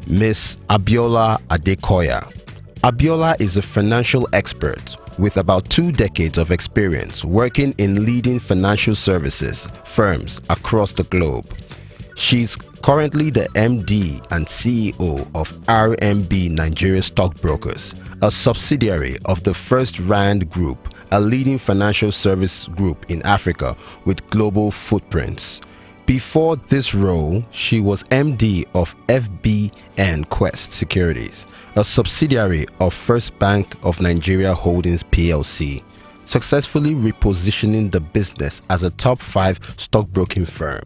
Miss Abiola Adekoya. Abiola is a financial expert with about 2 decades of experience working in leading financial services firms across the globe. She's currently the MD and CEO of RMB Nigeria Stockbrokers, a subsidiary of the FirstRand Group, a leading financial service group in Africa with global footprints. Before this role, she was MD of FBN Quest Securities, a subsidiary of First Bank of Nigeria Holdings PLC, successfully repositioning the business as a top 5 stockbroking firm.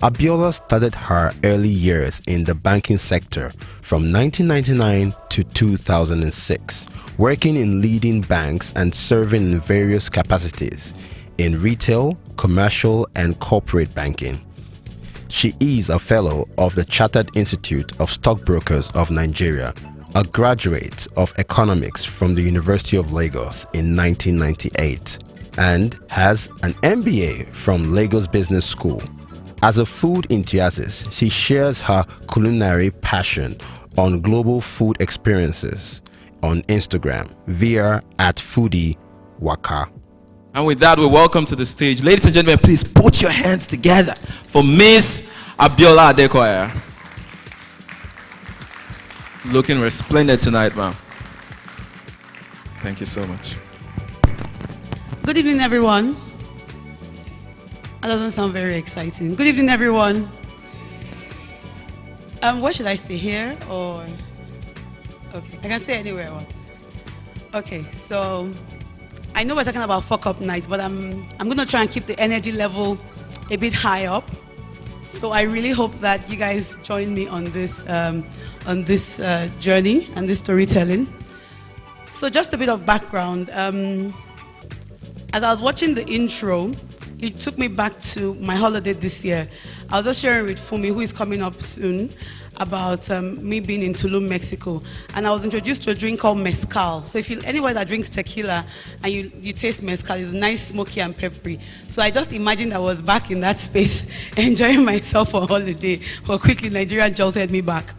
Abiola started her early years in the banking sector from 1999 to 2006, working in leading banks and serving in various capacities in retail, commercial, and corporate banking. She is a fellow of the Chartered Institute of Stockbrokers of Nigeria, a graduate of economics from the University of Lagos in 1998, and has an MBA from Lagos Business School. As a food enthusiast, she shares her culinary passion on global food experiences on Instagram via @foodiewaka. And with that, we welcome to the stage, ladies and gentlemen, please put your hands together for Miss Abiola Adekoya. Looking resplendent tonight, ma'am. Thank you so much. Good evening, everyone. That doesn't sound very exciting. Good evening, everyone. Where should I stay, here or? Okay, I can stay anywhere I want. Okay, so I know we're talking about Fuckup Nights, but I'm gonna try and keep the energy level a bit high up. So I really hope that you guys join me on this journey and this storytelling. So just a bit of background. As I was watching the intro, it took me back to my holiday this year. I was just sharing with Fumi, who is coming up soon, about me being in Tulum, Mexico. And I was introduced to a drink called mezcal. So if anybody that drinks tequila and you taste mezcal, it's nice, smoky and peppery. So I just imagined I was back in that space, enjoying myself on holiday. But quickly, Nigeria jolted me back.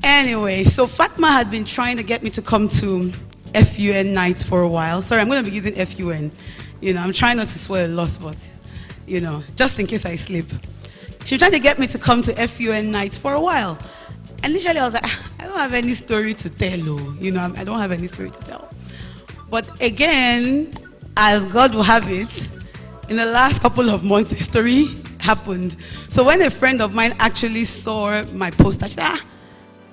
Anyway, so Fatma had been trying to get me to come to FUN nights for a while. Sorry, I'm going to be using FUN. You know, I'm trying not to swear a lot, but, you know, just in case I slip. She was trying to get me to come to FUN nights for a while. Initially, I was like, I don't have any story to tell, you know, I don't have any story to tell. But again, as God will have it, in the last couple of months, a story happened. So when a friend of mine actually saw my post, she said,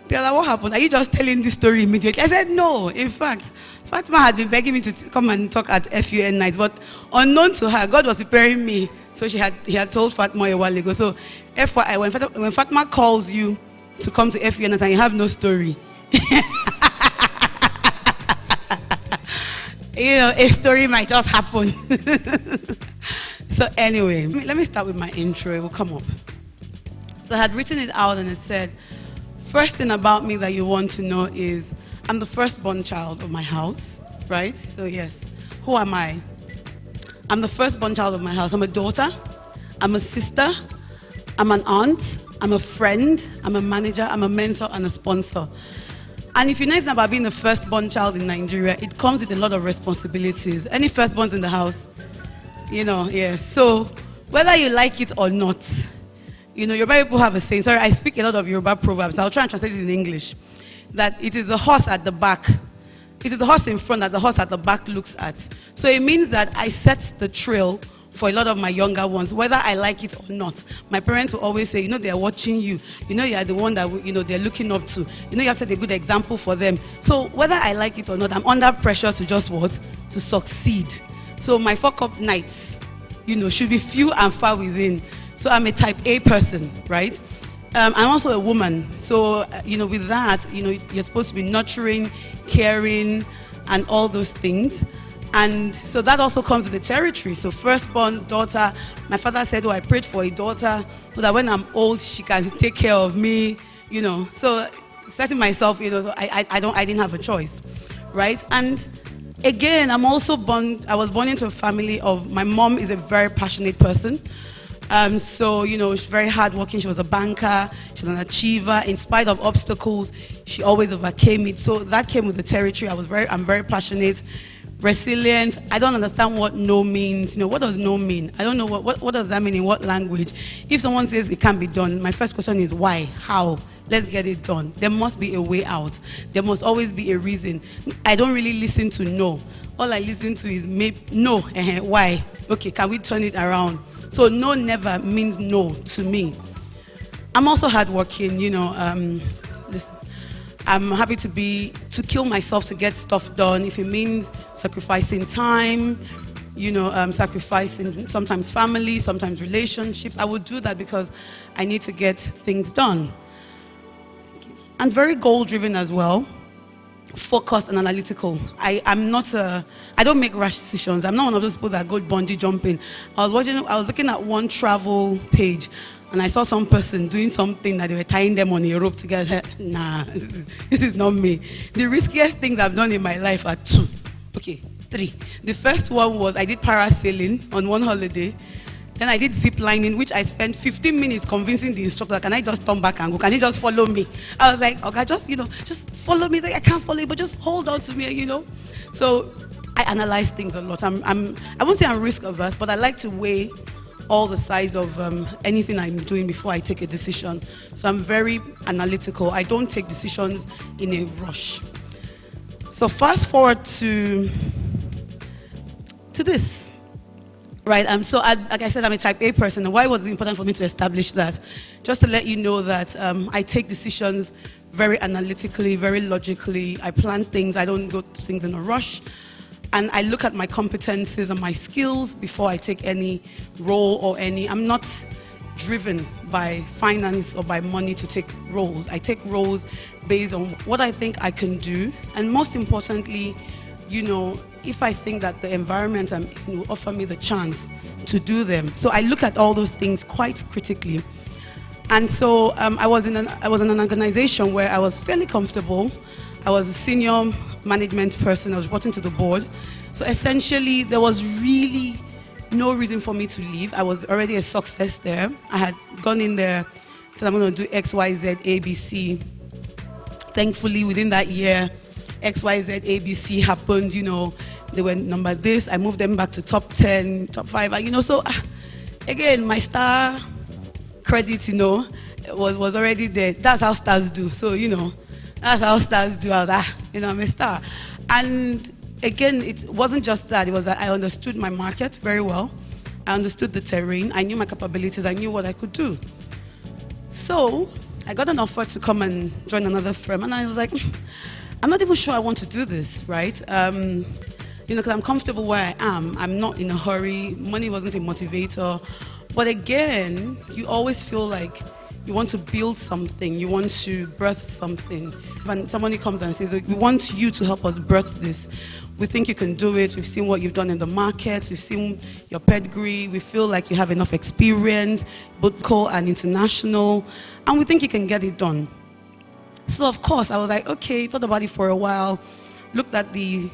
Biola, what happened? Are you just telling this story immediately? I said, no. In fact, Fatma had been begging me to come and talk at FUN nights, but unknown to her, God was preparing me. So he had told Fatma a while ago. So FYI, when Fatma calls you to come to FUN nights and you have no story, you know, a story might just happen. So anyway, let me start with my intro. It will come up. So I had written it out and it said, first thing about me that you want to know is I'm the firstborn child of my house, right? So yes, who am I? I'm the firstborn child of my house. I'm a daughter, I'm a sister, I'm an aunt, I'm a friend, I'm a manager, I'm a mentor and a sponsor. And if you know anything about being the firstborn child in Nigeria, it comes with a lot of responsibilities. Any firstborns in the house? You know, yes. So whether you like it or not, you know, Yoruba people have a saying, sorry, I speak a lot of Yoruba proverbs, I'll try and translate it in English, that it is the horse at the back. It is the horse in front that the horse at the back looks at. So it means that I set the trail for a lot of my younger ones, whether I like it or not. My parents will always say, you know, they're watching you. You know, you're the one that, you know, they're looking up to. You know, you have to set a good example for them. So whether I like it or not, I'm under pressure to just what? To succeed. So my fuck-up nights, you know, should be few and far within. So I'm a type A person, right? I'm also a woman. So, you know, with that, you know, you're supposed to be nurturing, caring, and all those things. And so that also comes with the territory. So firstborn daughter, my father said, oh, I prayed for a daughter so that when I'm old, she can take care of me, you know. So setting myself, you know, so I didn't have a choice, right? And again, I was born into a family of, my mom is a very passionate person. So, she's very hardworking. She was a banker. She's an achiever. In spite of obstacles, she always overcame it. So that came with the territory. I'm very passionate, resilient. I don't understand what no means. What does no mean? I don't know what does that mean in what language. If someone says it can't be done, my first question is why? How? Let's get it done. There must be a way out. There must always be a reason. I don't really listen to no. All I listen to is maybe no. Why? Okay, can we turn it around? So no never means no to me. I'm also hardworking. Listen, I'm happy to kill myself to get stuff done. If it means sacrificing time, sacrificing sometimes family, sometimes relationships, I will do that because I need to get things done. And very goal-driven as well, focused and analytical. I don't make rash decisions. I'm not one of those people that go bungee jumping. I was looking at one travel page, and I saw some person doing something that they were tying them on a rope together. Nah, this is not me. The riskiest things I've done in my life are 2. Okay, 3. The first one was I did parasailing on one holiday. Then I did zip lining, which I spent 15 minutes convincing the instructor, can I just turn back and go? Can he just follow me? I was like, okay, just follow me. He's like, I can't follow you, but just hold on to me, So I analyze things a lot. I won't say I'm risk averse, but I like to weigh all the sides of anything I'm doing before I take a decision. So I'm very analytical. I don't take decisions in a rush. So fast forward to this. Right, so like I said, I'm a type A person, and why was it important for me to establish that? Just to let you know that I take decisions very analytically, very logically. I plan things, I don't go through things in a rush. And I look at my competencies and my skills before I take any role or I'm not driven by finance or by money to take roles. I take roles based on what I think I can do, and most importantly, if I think that the environment I'm in will offer me the chance to do them. So I look at all those things quite critically. And so I was in an organization where I was fairly comfortable. I was a senior management person. I was reporting to the board. So essentially, there was really no reason for me to leave. I was already a success there. I had gone in there, said I'm going to do X, Y, Z, A, B, C. Thankfully, within that year, X, Y, Z, A, B, C happened, they were number this. I moved them back to top 10, top 5, so again, my star credit, was already there. That's how stars do. So, that's how stars do. I'm a star. And again, it wasn't just that. It was that I understood my market very well. I understood the terrain. I knew my capabilities. I knew what I could do. So I got an offer to come and join another firm. And I was like, I'm not even sure I want to do this, right? Because I'm comfortable where I am. I'm not in a hurry. Money wasn't a motivator. But again, you always feel like you want to build something. You want to birth something. When somebody comes and says, we want you to help us birth this. We think you can do it. We've seen what you've done in the market. We've seen your pedigree. We feel like you have enough experience, both local and international. And we think you can get it done. So of course, I was like, okay, thought about it for a while, looked at the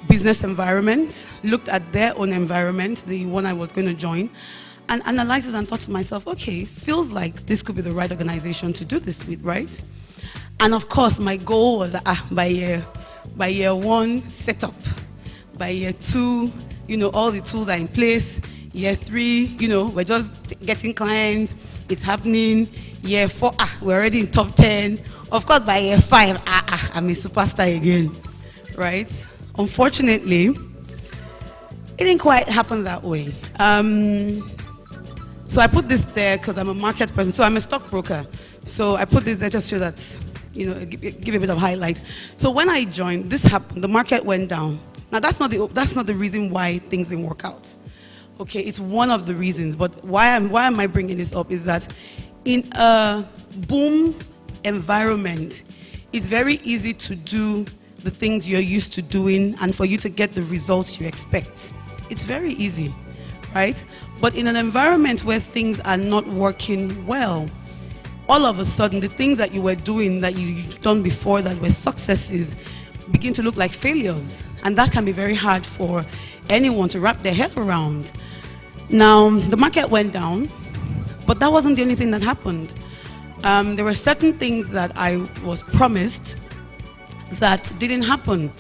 business environment, looked at their own environment, the one I was going to join, and analyzed it and thought to myself, okay, feels like this could be the right organization to do this with, right? And of course, my goal was by year 1, set up. By year 2, all the tools are in place. Year 3, we're just getting clients, it's happening. Year 4, we're already in top 10. Of course, by year 5, I'm a superstar again, right? Unfortunately, it didn't quite happen that way. So I put this there because I'm a market person. So I'm a stockbroker. So I put this there just so that, give a bit of highlight. So when I joined, this happened. The market went down. Now that's not the reason why things didn't work out. Okay, it's one of the reasons. But why am I bringing this up is that in a boom environment, it's very easy to do the things you're used to doing and for you to get the results you expect. It's very easy, right? But in an environment where things are not working well, all of a sudden the things that you were doing that you've done before that were successes begin to look like failures. And that can be very hard for anyone to wrap their head around. Now, the market went down, but that wasn't the only thing that happened. There were certain things that I was promised that didn't happen,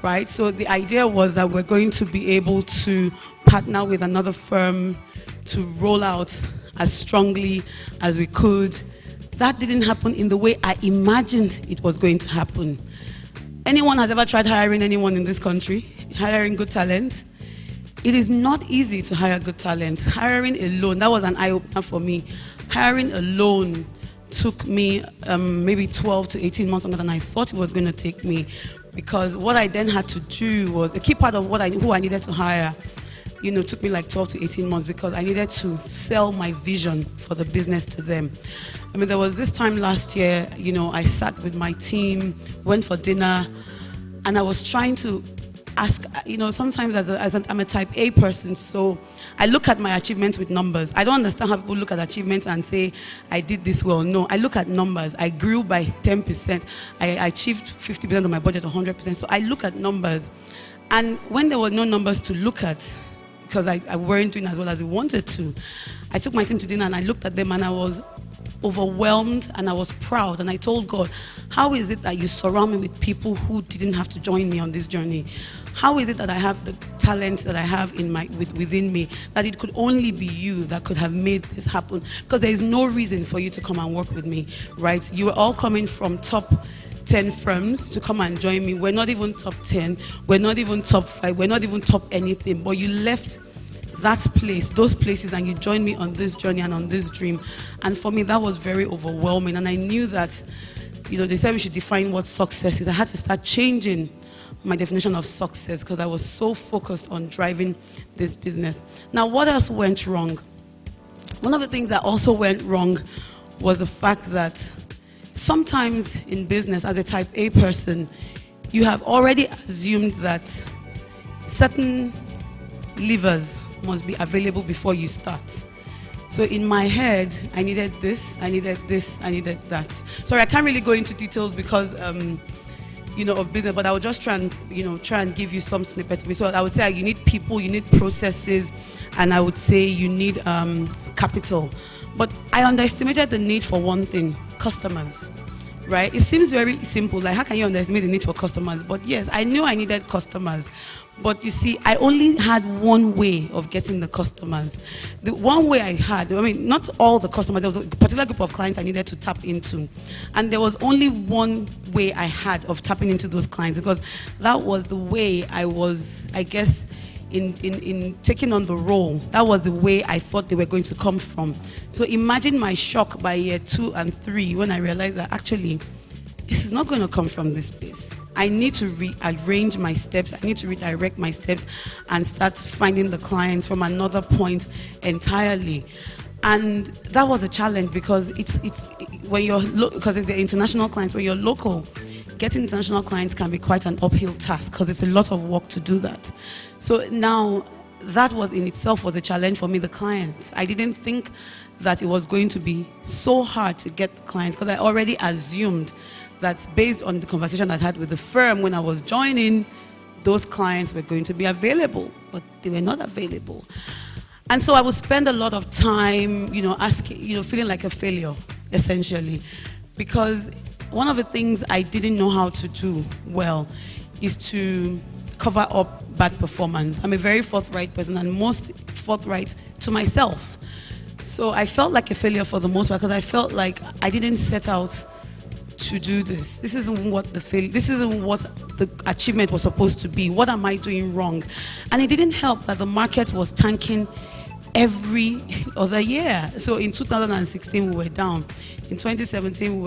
right? So the idea was that we're going to be able to partner with another firm to roll out as strongly as we could. That didn't happen in the way I imagined it was going to happen. Anyone has ever tried hiring anyone in this country? Hiring good talent? It is not easy to hire good talent. Hiring alone, that was an eye-opener for me. Hiring alone took me maybe 12 to 18 months longer than I thought it was going to take me, because what I then had to do was, a key part of who I needed to hire, took me like 12 to 18 months, because I needed to sell my vision for the business to them. I mean, there was this time last year, I sat with my team, went for dinner, and I was trying to ask, sometimes I'm a type A person, so I look at my achievements with numbers. I don't understand how people look at achievements and say, I did this well. No, I look at numbers. I grew by 10%. I achieved 50% of my budget, 100%. So I look at numbers. And when there were no numbers to look at, because I weren't doing as well as we wanted to, I took my team to dinner and I looked at them and I was overwhelmed and I was proud, and I told God, how is it that you surround me with people who didn't have to join me on this journey? How is it that I have the talent that I have within me, that it could only be you that could have made this happen? Because there is no reason for you to come and work with me, right? You were all coming from top 10 firms to come and join me. We're not even top 10, we're not even top 5, we're not even top anything, but you left those places, and you joined me on this journey and on this dream. And for me, that was very overwhelming. And I knew that, they said we should define what success is. I had to start changing my definition of success, because I was so focused on driving this business. Now, what else went wrong? One of the things that also went wrong was the fact that sometimes in business, as a type A person, you have already assumed that certain levers must be available before you start. So in my head, I needed this, I needed this, I needed that. Sorry, I can't really go into details because of business, but I will just try and give you some snippets of it. So I would say you need people, you need processes, and I would say you need capital. But I underestimated the need for one thing: customers. Right? It seems very simple, like how can you underestimate the need for customers? But yes, I knew I needed customers. But you see, I only had one way of getting the customers. The one way I had, not all the customers, there was a particular group of clients I needed to tap into. And there was only one way I had of tapping into those clients, because that was the way I was, I guess, in taking on the role. That was the way I thought they were going to come from. So imagine my shock by year 2 and 3 when I realized that actually this is not going to come from this place. I need to rearrange my steps. I need to redirect my steps and start finding the clients from another point entirely. And that was a challenge, because it's when you're because it's the international clients. When you're local, getting international clients can be quite an uphill task, because it's a lot of work to do that. So now that was in itself was a challenge for me, the clients. I didn't think that it was going to be so hard to get the clients, because I already assumed that based on the conversation I had with the firm when I was joining, those clients were going to be available, but they were not available. And so I would spend a lot of time, asking, feeling like a failure, essentially, because one of the things I didn't know how to do well is to cover up bad performance. I'm a very forthright person, and most forthright to myself. So I felt like a failure for the most part, because I felt like I didn't set out to do this. This isn't what the achievement was supposed to be. What am I doing wrong? And it didn't help that the market was tanking every other year. So in 2016 we were down. In 2016 we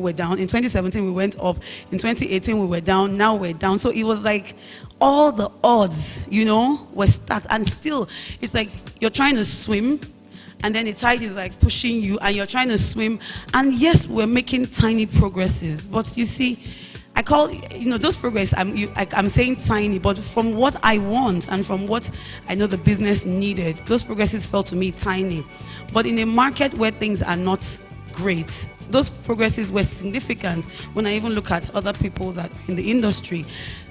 were down. In 2017 we went up. In 2018 we were down. Now we're down. So it was like all the odds, were stacked. And still, it's like you're trying to swim, and then the tide is like pushing you, and you're trying to swim. And yes, we're making tiny progresses, but you see, I call, those progress, I'm saying tiny, but from what I want and from what I know the business needed, those progresses felt to me tiny. But in a market where things are not great, those progresses were significant when I even look at other people that are in the industry.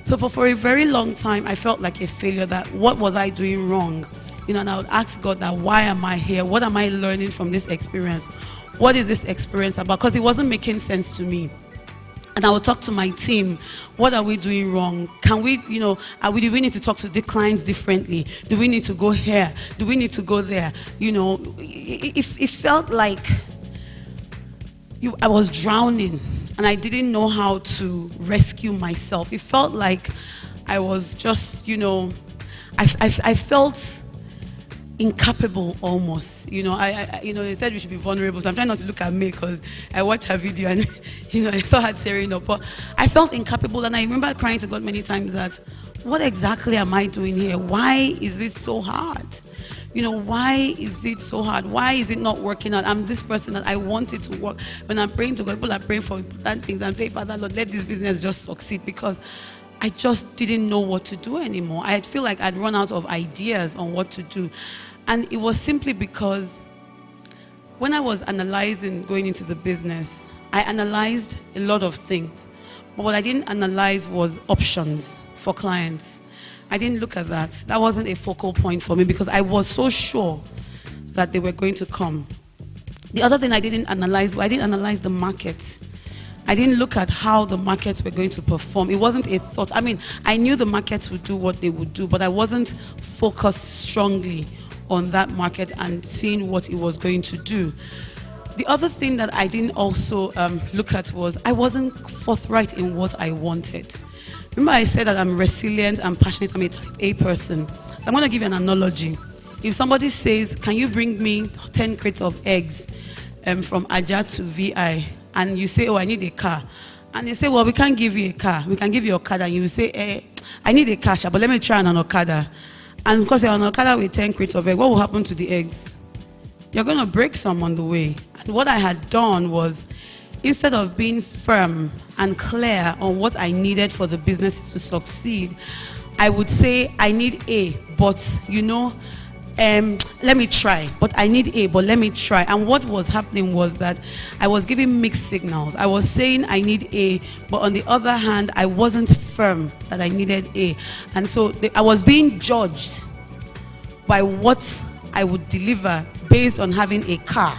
So for a very long time, I felt like a failure, that what was I doing wrong? and I would ask God that, why am I here? What am I learning from this experience? What is this experience about? Because it wasn't making sense to me. And I would talk to my team. What are we doing wrong? Can we, do we need to talk to the clients differently? Do we need to go here? Do we need to go there? It felt like I was drowning and I didn't know how to rescue myself. It felt like I was just, I felt incapable almost. They said we should be vulnerable, so I'm trying not to look at me because I watched her video and I saw her tearing up. But I felt incapable, and I remember crying to God many times that, what exactly am I doing here? Why is it so hard? Why is it so hard? Why is it not working out? I'm this person that I want it to work. When I'm praying to God, people are praying for important things. I'm saying, Father, Lord, let this business just succeed, because I just didn't know what to do anymore. I feel like I'd run out of ideas on what to do. And it was simply because when I was analyzing going into the business, I analyzed a lot of things. But what I didn't analyze was options for clients. I didn't look at that. That wasn't a focal point for me because I was so sure that they were going to come. The other thing I didn't analyze the market. I didn't look at how the markets were going to perform. It wasn't a thought. I knew the markets would do what they would do, but I wasn't focused strongly on that market and seeing what it was going to do. The other thing that I didn't also look at was I wasn't forthright in what I wanted. Remember I said that I'm resilient, I'm passionate, I'm a type A person. So I'm going to give you an analogy. If somebody says, can you bring me 10 crates of eggs from Aja to VI, and you say, oh, I need a car. And they say, well, we can't give you a car. We can give you an Okada. And you say, I need a cash, but let me try an Okada. And because you're on Okada with 10 crates of eggs, what will happen to the eggs? You're going to break some on the way. And what I had done was, instead of being firm and clear on what I needed for the business to succeed, I would say, I need A, but let me try. But I need A, but let me try. And what was happening was that I was giving mixed signals. I was saying I need A, but on the other hand, I wasn't firm that I needed A. And so I was being judged by what I would deliver based on having a car,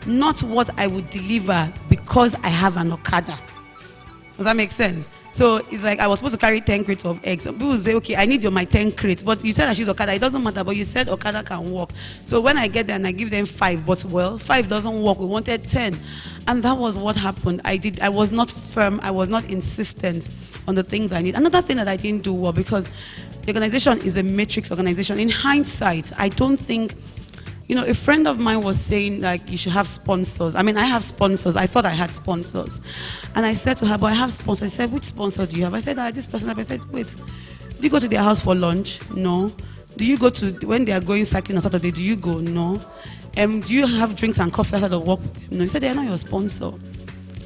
not what I would deliver because I have an Okada. Does that make sense? So it's like I was supposed to carry 10 crates of eggs. Some people say, okay, I need my 10 crates. But you said I choose Okada. It doesn't matter, but you said Okada can work. So when I get there and I give them 5, but 5 doesn't work. We wanted 10. And that was what happened. I was not firm. I was not insistent on the things I need. Another thing that I didn't do well, because the organization is a matrix organization. In hindsight, I don't think, a friend of mine was saying like you should have sponsors. I have sponsors. I thought I had sponsors. And I said to her, but I have sponsors. She said, which sponsor do you have? I said, this person. I said, wait, do you go to their house for lunch? No. Do you go to, when they are going cycling on Saturday, do you go? No. Do you have drinks and coffee outside of work? No. He said, they are not your sponsor.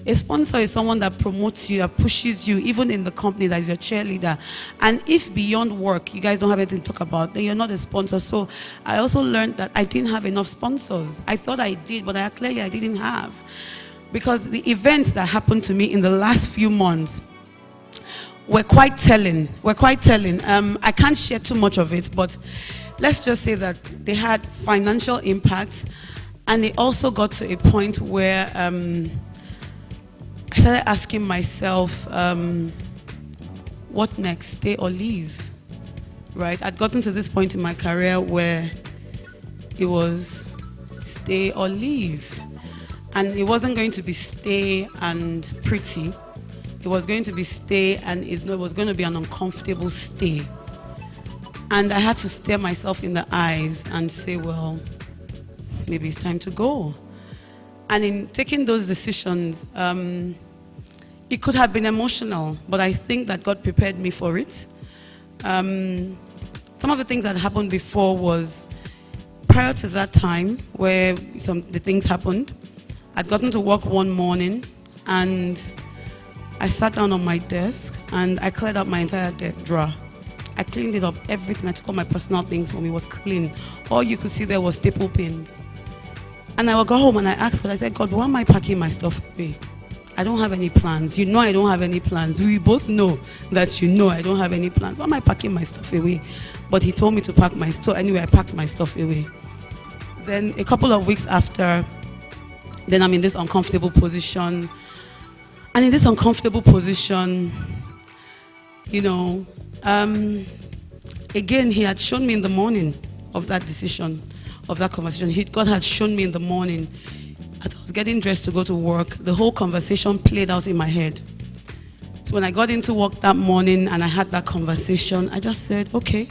A sponsor is someone that promotes you, that pushes you, even in the company, that is your cheerleader. And if beyond work, you guys don't have anything to talk about, then you're not a sponsor. So I also learned that I didn't have enough sponsors. I thought I did, but clearly I didn't have. Because the events that happened to me in the last few months were quite telling. I can't share too much of it, but let's just say that they had financial impact, and they also got to a point where I started asking myself, what next, stay or leave, right? I'd gotten to this point in my career where it was stay or leave. And it wasn't going to be stay and pretty. It was going to be stay, and it was going to be an uncomfortable stay. And I had to stare myself in the eyes and say, well, maybe it's time to go. And in taking those decisions, it could have been emotional, but I think that God prepared me for it. Some of the things that happened before was, prior to that time where the things happened, I'd gotten to work one morning and I sat down on my desk and I cleared out my entire drawer. I cleaned it up, everything. I took all my personal things from me, was clean. All you could see there was staple pins. And I would go home and I asked God, I said, God, why am I packing my stuff away? I don't have any plans. You know I don't have any plans. We both know that you know I don't have any plans. Why am I packing my stuff away? But he told me to pack my stuff. Anyway, I packed my stuff away. Then a couple of weeks after, then I'm in this uncomfortable position. And in this uncomfortable position, you know, again, he had shown me in the morning of that decision, of that conversation. God had shown me in the morning, as I was getting dressed to go to work, the whole conversation played out in my head. So when I got into work that morning and I had that conversation, I just said, okay.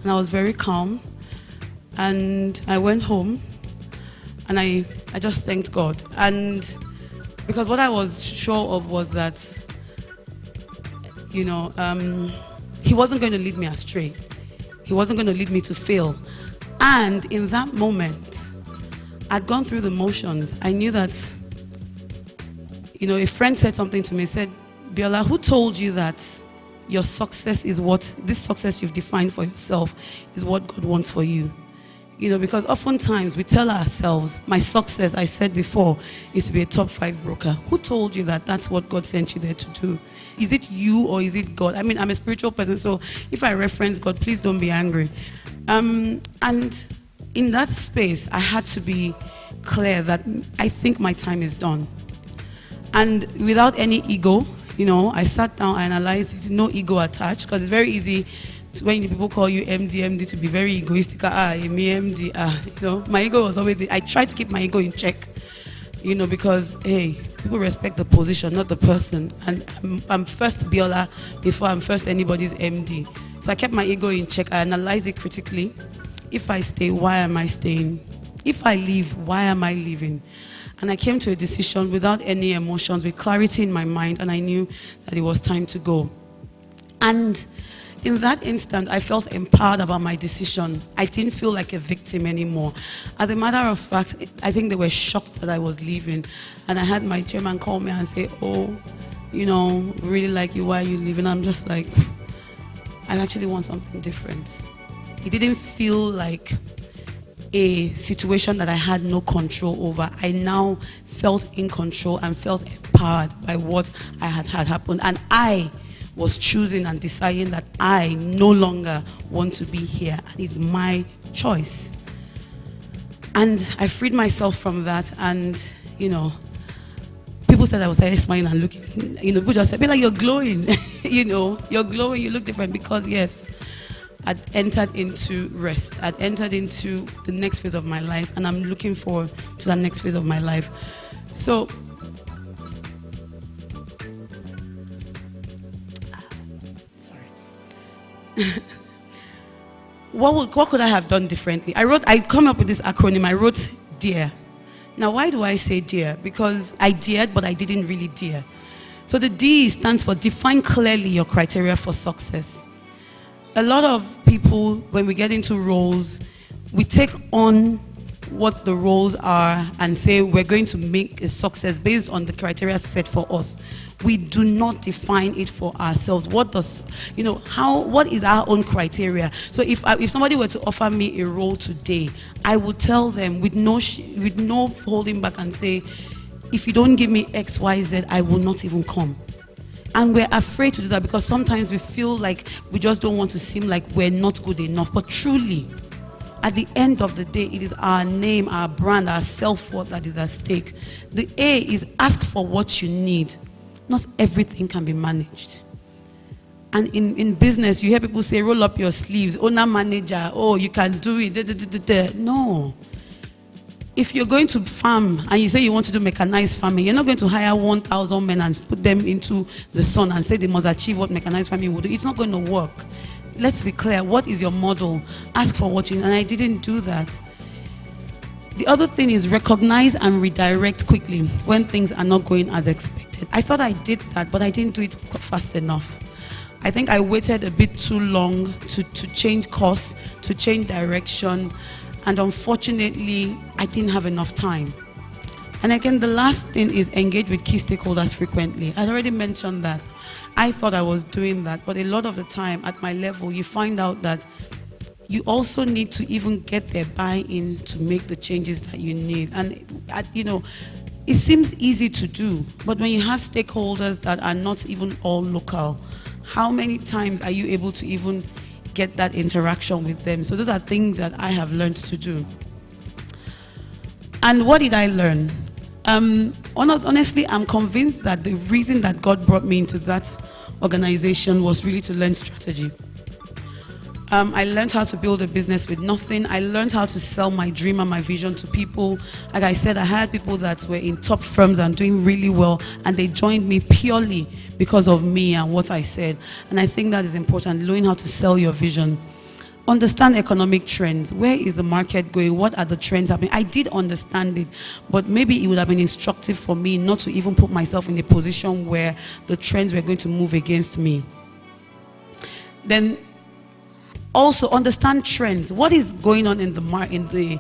And I was very calm. And I went home and I just thanked God. And because what I was sure of was that, you know, he wasn't going to lead me astray. He wasn't going to lead me to fail. And in that moment, I'd gone through the motions. I knew that, you know, a friend said something to me, said, Biola, who told you that your success is what, this success you've defined for yourself is what God wants for you? You know, because oftentimes we tell ourselves, my success, I said before, is to be a top 5 broker. Who told you that that's what God sent you there to do? Is it you or is it God? I mean, I'm a spiritual person, so if I reference God, please don't be angry. And in that space, I had to be clear that I think my time is done. And without any ego, you know, I sat down, I analyzed it, no ego attached, because it's very easy when people call you MD to be very egoistic. Me MD, you know, my ego was always, I tried to keep my ego in check, you know, because, hey, people respect the position, not the person. And I'm first Biola before I'm first anybody's MD. So I kept my ego in check. I analyzed it critically. If I stay, why am I staying? If I leave, why am I leaving? And I came to a decision without any emotions, with clarity in my mind, and I knew that it was time to go. And in that instant, I felt empowered about my decision. I didn't feel like a victim anymore. As a matter of fact, I think they were shocked that I was leaving. And I had my chairman call me and say, oh, you know, we really like you, why are you leaving? I'm just like, I actually want something different. It didn't feel like a situation that I had no control over. I now felt in control and felt empowered by what I had happened. And I was choosing and deciding that I no longer want to be here, and it's my choice. And I freed myself from that, and, you know, people said I was smiling and looking, you know, people just said, "Be like, you're glowing," you know, you're glowing, you look different, because yes, I'd entered into rest. I'd entered into the next phase of my life, and I'm looking forward to that next phase of my life. So, what could I have done differently? I come up with this acronym. I wrote DARE. Now, why do I say DARE? Because I dared, but I didn't really dare. So the D stands for define clearly your criteria for success. A lot of people, when we get into roles, we take on what the roles are and say we're going to make a success based on the criteria set for us. We do not define it for ourselves. What does, you know, what is our own criteria? So if somebody were to offer me a role today, I would tell them with no holding back and say, if you don't give me X, Y, Z, I will not even come. And we're afraid to do that because sometimes we feel like we just don't want to seem like we're not good enough. But truly, at the end of the day, it is our name, our brand, our self-worth that is at stake. The A is ask for what you need. Not everything can be managed. And in business, you hear people say, roll up your sleeves, owner manager, oh, you can do it. No. If you're going to farm and you say you want to do mechanized farming, you're not going to hire 1,000 men and put them into the sun and say they must achieve what mechanized farming would do. It's not going to work. Let's be clear. What is your model? Ask for what you need. And I didn't do that. The other thing is recognize and redirect quickly when things are not going as expected. I thought I did that, but I didn't do it fast enough. I think I waited a bit too long to change course, to change direction. And unfortunately, I didn't have enough time. And again, the last thing is engage with key stakeholders frequently. I'd already mentioned that. I thought I was doing that, but a lot of the time at my level, you find out that you also need to even get their buy-in to make the changes that you need. And, you know, it seems easy to do, but when you have stakeholders that are not even all local, how many times are you able to even get that interaction with them? So those are things that I have learned to do. And what did I learn? Honestly, I'm convinced that the reason that God brought me into that organization was really to learn strategy. I learned how to build a business with nothing. I learned how to sell my dream and my vision to people. Like I said, I had people that were in top firms and doing really well, and they joined me purely because of me and what I said. And I think that is important, learning how to sell your vision. Understand economic trends. Where is the market going? What are the trends happening? I did understand it, but maybe it would have been instructive for me not to even put myself in a position where the trends were going to move against me. Then also understand trends. What is going on in the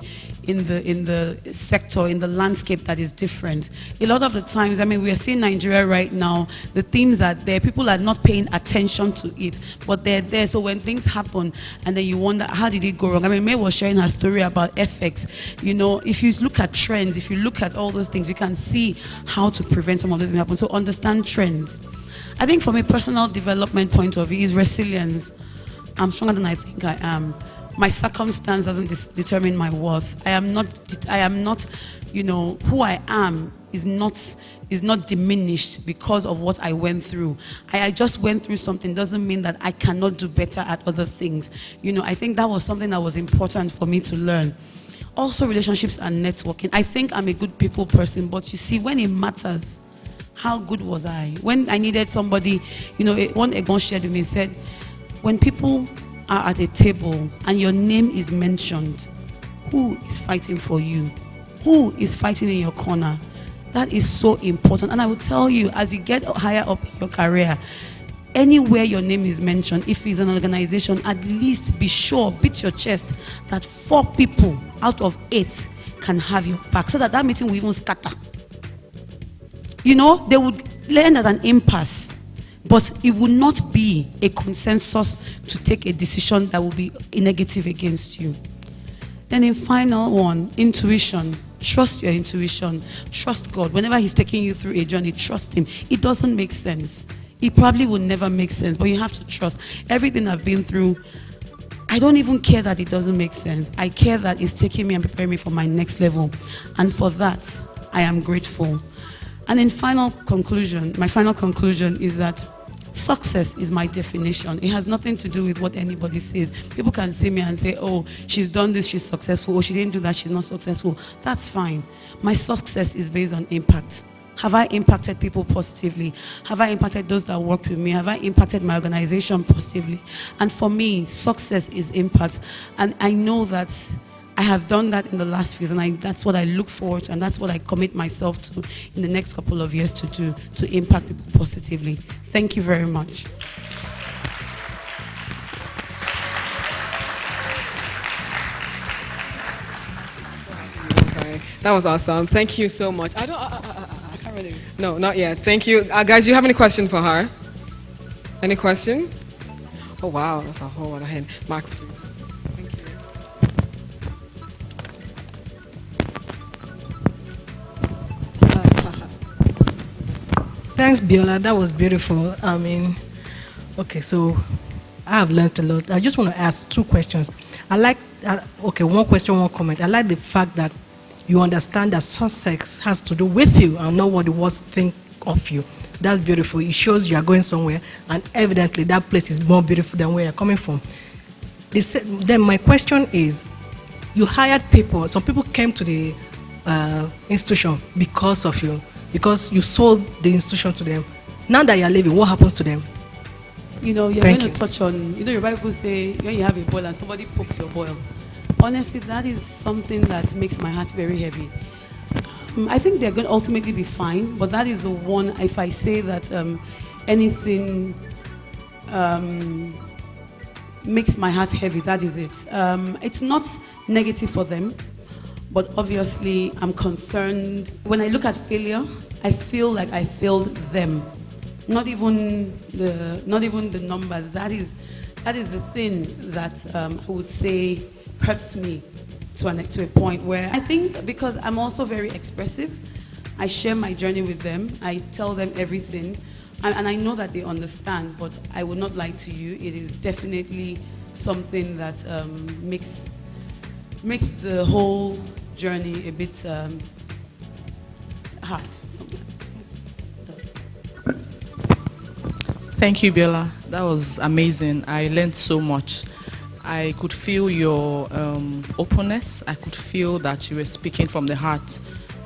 sector, in the landscape that is different? A lot of the times, I mean, we are seeing Nigeria right now, the themes are there, people are not paying attention to it, but they're there. So when things happen and then you wonder, how did it go wrong? I mean, May was sharing her story about FX. You know, if you look at trends, if you look at all those things, you can see how to prevent some of those things happening. So understand trends. I think from a personal development point of view is resilience. I'm stronger than I think I am. My circumstance doesn't determine my worth. I am not, you know, who I am is not diminished because of what I went through. I just went through something doesn't mean that I cannot do better at other things. You know, I think that was something that was important for me to learn. Also, relationships and networking. I think I'm a good people person, but you see, when it matters, how good was I? When I needed somebody, you know, one Egon shared with me, said, when people are at a table and your name is mentioned, who is fighting for you? Who is fighting in your corner? That is so important. And I will tell you, as you get higher up in your career, anywhere your name is mentioned, if it's an organization, at least be sure, beat your chest, that 4 people out of 8 can have your back, so that meeting will even scatter. You know, they would learn at an impasse. But it will not be a consensus to take a decision that will be negative against you. Then in final one, intuition. Trust your intuition. Trust God. Whenever He's taking you through a journey, trust Him. It doesn't make sense. It probably will never make sense, but you have to trust. Everything I've been through, I don't even care that it doesn't make sense. I care that it's taking me and preparing me for my next level. And for that, I am grateful. And in final conclusion, my final conclusion is that success is my definition. It has nothing to do with what anybody says. People can see me and say, oh, she's done this, she's successful. Oh, she didn't do that, she's not successful. That's fine. My success is based on impact. Have I impacted people positively? Have I impacted those that worked with me? Have I impacted my organization positively? And for me, success is impact. And I know that I have done that in the last few years, and that's what I look forward to, and that's what I commit myself to in the next couple of years to do, to impact people positively. Thank you very much. Okay. That was awesome. Thank you so much. I can't really. No, not yet. Thank you. Guys, do you have any questions for her? Any question? Oh, wow. That's a whole lot of hand. Max, please. Thanks, Biola. That was beautiful. I mean, okay, so I have learned a lot. I just want to ask 2 questions. I like, okay, 1 question, 1 comment. I like the fact that you understand that success has to do with you and not what the world think of you. That's beautiful. It shows you are going somewhere, and evidently that place is more beautiful than where you're coming from. Then my question is, you hired people. Some people came to the institution because of you, because you sold the institution to them. Now that you're leaving, what happens to them? You know, you're going to touch on, you know, your Bible say when you have a boil and somebody pokes your boil. Honestly, that is something that makes my heart very heavy. I think they're going to ultimately be fine, but that is the one, if I say that anything makes my heart heavy, that is it. It's not negative for them, but obviously I'm concerned. When I look at failure, I feel like I failed them. Not even the numbers. That is the thing that I would say hurts me to a point where I think, because I'm also very expressive, I share my journey with them. I tell them everything. And I know that they understand, but I will not lie to you. It is definitely something that makes the whole journey a bit hard sometimes. Thank you, Biola. That was amazing. I learned so much. I could feel your openness. I could feel that you were speaking from the heart.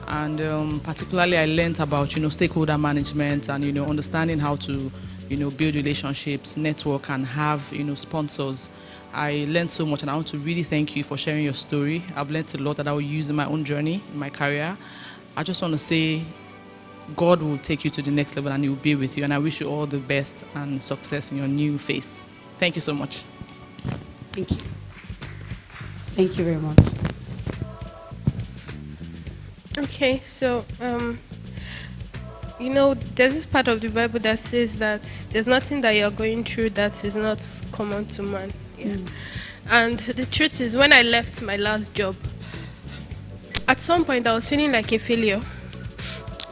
And particularly, I learned about, stakeholder management and, understanding how to, build relationships, network, and have, sponsors. I learned so much, and I want to really thank you for sharing your story. I've learned a lot that I will use in my own journey, in my career. I just want to say God will take you to the next level and He will be with you. And I wish you all the best and success in your new phase. Thank you so much. Thank you. Thank you very much. Okay, so, there's this part of the Bible that says that there's nothing that you're going through that is not common to man. Yeah. And the truth is, when I left my last job, at some point I was feeling like a failure.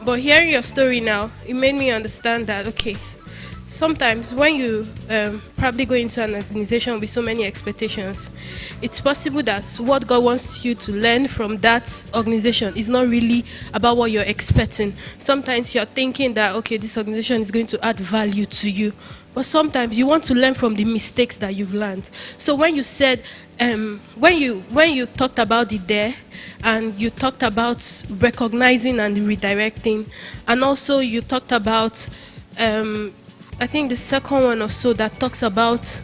But hearing your story now, it made me understand that, okay, sometimes when you probably go into an organization with so many expectations, it's possible that what God wants you to learn from that organization is not really about what you're expecting. Sometimes you're thinking that, okay, this organization is going to add value to you. But sometimes you want to learn from the mistakes that you've learned. So when you said, when you talked about it there, and you talked about recognizing and redirecting, and also you talked about, I think the second one or so that talks about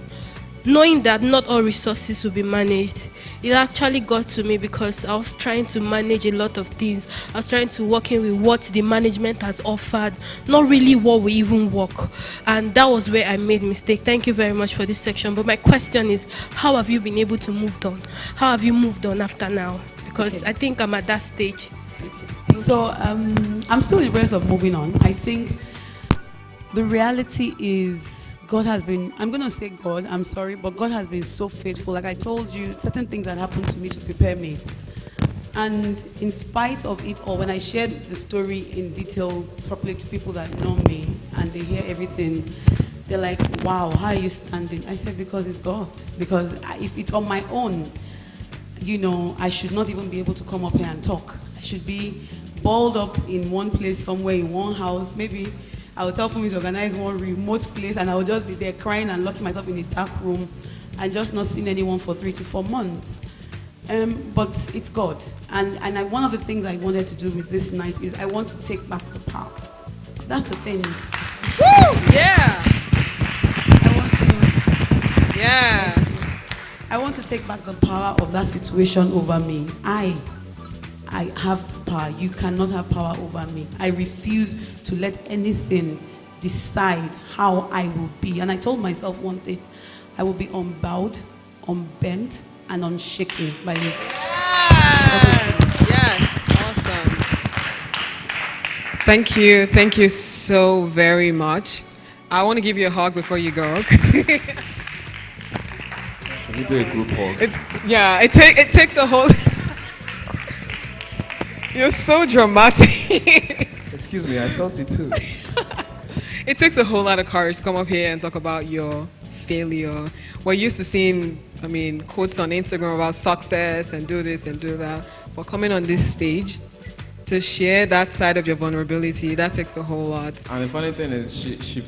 knowing that not all resources will be managed. It actually got to me because I was trying to manage a lot of things. I was trying to work in with what the management has offered, not really what we even work. And that was where I made mistake. Thank you very much for this section. But my question is, how have you been able to move on? How have you moved on after now? Because I think I'm at that stage. So I'm still in the process of moving on. I think the reality is God has been, I'm going to say God, I'm sorry, but God has been so faithful. Like I told you, certain things that happened to me to prepare me. And in spite of it all, when I shared the story in detail properly to people that know me and they hear everything, they're like, wow, how are you standing? I said, because it's God. Because if it's on my own, I should not even be able to come up here and talk. I should be balled up in one place somewhere, in one house. Maybe I would tell Fumi to organize one remote place and I would just be there crying and locking myself in a dark room and just not seeing anyone for 3 to 4 months. But it's God. And one of the things I wanted to do with this night is I want to take back the power. So that's the thing. Woo! Yeah! I want to take back the power of that situation over me. I have power. You cannot have power over me. I refuse to let anything decide how I will be. And I told myself one thing. I will be unbowed, unbent, and unshaken by it. Yes, awesome. Thank you so very much. I want to give you a hug before you go. Should we do a group hug? It takes a whole... You're so dramatic. Excuse me, I felt it too. It takes a whole lot of courage to come up here and talk about your failure. We're used to seeing, quotes on Instagram about success and do this and do that. But coming on this stage to share that side of your vulnerability, that takes a whole lot. And the funny thing is, she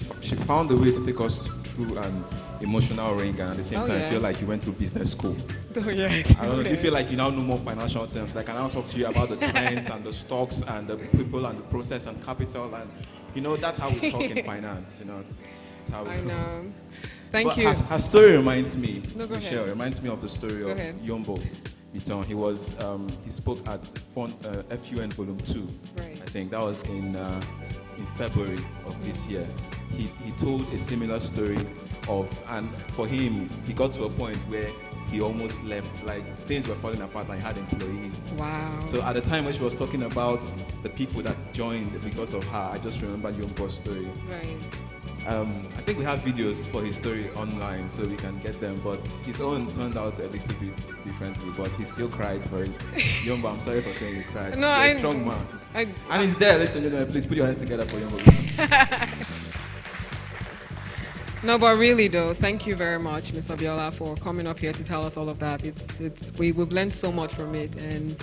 found a way to take us through an emotional ring, and at the same time, I feel like you went through business school. Oh, yeah. I don't know, do you feel like you now know more financial terms? Like I now talk to you about the trends and the stocks and the people and the process and capital, and that's how we talk in finance. It's how we I know. Thank but you. Her story reminds me, No, go Michelle, ahead. reminds me of the story of Yombo. He spoke at FUN Volume 2. Right. I think that was in February of this year. He told a similar story and for him, he got to a point where he almost left, like things were falling apart and he had employees. Wow. So at the time when she was talking about the people that joined because of her, I just remembered Yombo's story. Right. I think we have videos for his story online, so we can get them. But his own turned out a little bit differently. But he still cried for it. Yomba, I'm sorry for saying you cried. No, You're a strong man. And he's there, ladies and gentlemen. Please put your hands together for Yomba. No, but really though, thank you very much, Ms. Abiola, for coming up here to tell us all of that. We've learned so much from it, and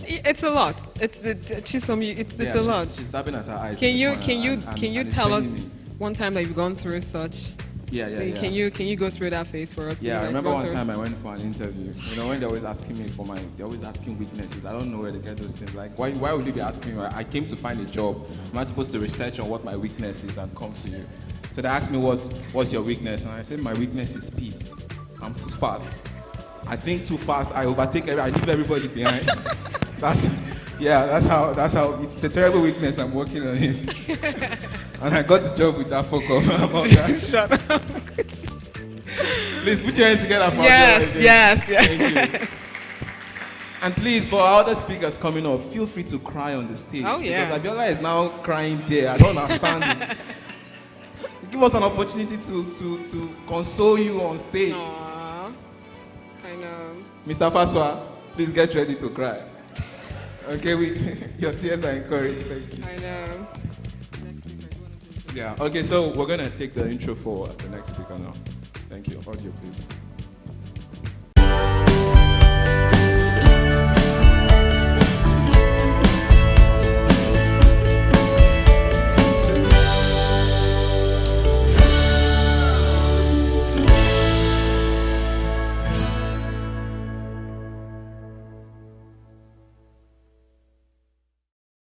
it's a lot. It's a lot. She's dabbing at her eyes. Can you tell us one time that you've gone through such? Yeah. Can you go through that phase for us? Yeah, I remember one time I went for an interview. You know, when they're always asking me they're always asking weaknesses. I don't know where they get those things. Like, why would you be asking me? I came to find a job. Am I supposed to research on what my weakness is and come to you? So they asked me, what's your weakness? And I said, my weakness is speed. I'm too fast. I think too fast. I overtake I leave everybody behind. That's how. It's the terrible weakness. I'm working on it. And I got the job with that fuck up. Shut up. Please put your hands together for Yes. Thank you. And please, for our other speakers coming up, feel free to cry on the stage. Oh, yeah. Because Abiola is now crying there. I don't understand it. Give us an opportunity to console you on stage. Aww. I know. Mr. Faswa, please get ready to cry. Okay, your tears are encouraged. Thank you. I know. Yeah. Okay, so we're gonna take the intro for the next speaker now. Thank you. Audio, please.